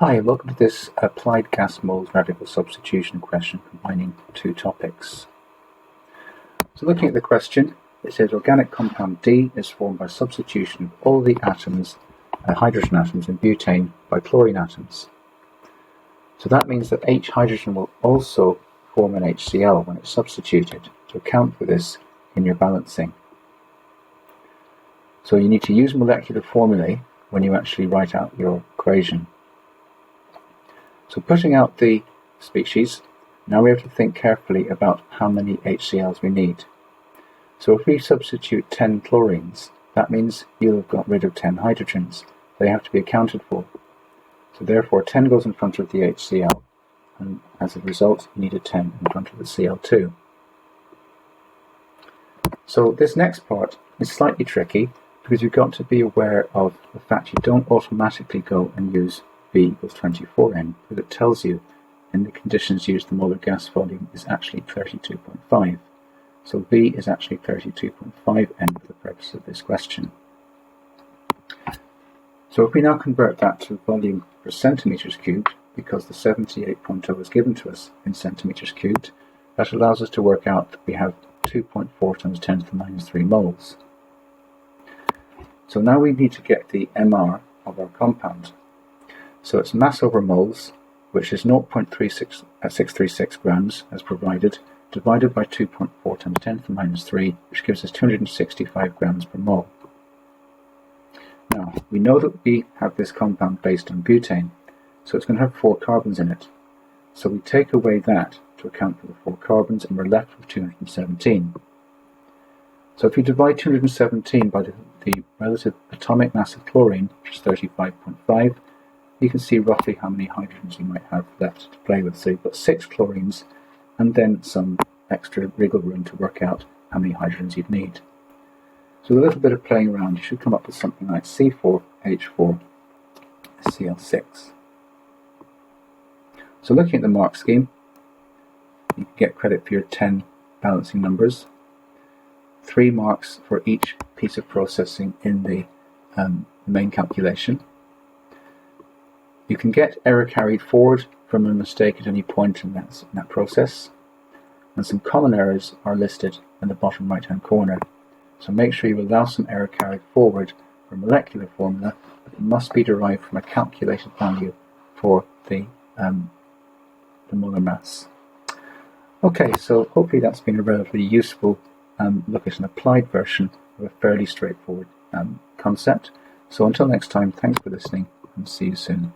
Hi, welcome to this applied gas moles radical substitution question combining two topics. So looking at the question, it says organic compound D is formed by substitution of all the atoms, hydrogen atoms in butane by chlorine atoms. So that means that H hydrogen will also form an HCl when it's substituted. To account for this in your balancing. So you need to use molecular formulae when you actually write out your equation. So putting out the species, now we have to think carefully about how many HCl's we need. So if we substitute 10 chlorines, that means you'll have got rid of 10 hydrogens. They have to be accounted for. So therefore 10 goes in front of the HCl, and as a result you need a 10 in front of the Cl2. So this next part is slightly tricky because you've got to be aware of the fact you don't automatically go and use V equals 24N, because it tells you in the conditions used the molar gas volume is actually 32.5. So V is actually 32.5N for the purpose of this question. So if we now convert that to volume per centimetres cubed, because the 78.0 is given to us in centimetres cubed, that allows us to work out that we have 2.4 times 10 to the minus 3 moles. So now we need to get the MR of our compound. So it's mass over moles, which is 0.636 grams as provided, divided by 2.4 times 10 to the minus 3, which gives us 265 grams per mole. Now, we know that we have this compound based on butane, so it's going to have 4 carbons in it. So we take away that to account for the 4 carbons, and we're left with 217. So if you divide 217 by the relative atomic mass of chlorine, which is 35.5, you can see roughly how many hydrogens you might have left to play with. So you've got 6 chlorines and then some extra wriggle room to work out how many hydrogens you'd need. So with a little bit of playing around, you should come up with something like C4H4Cl6. So looking at the mark scheme, you can get credit for your 10 balancing numbers. 3 marks for each piece of processing in the main calculation. You can get error carried forward from a mistake at any point in that process, and some common errors are listed in the bottom right hand corner. So make sure you allow some error carried forward for a molecular formula, but it must be derived from a calculated value for the molar mass. Okay, so hopefully that's been a relatively useful look at an applied version of a fairly straightforward concept. So until next time, thanks for listening and see you soon.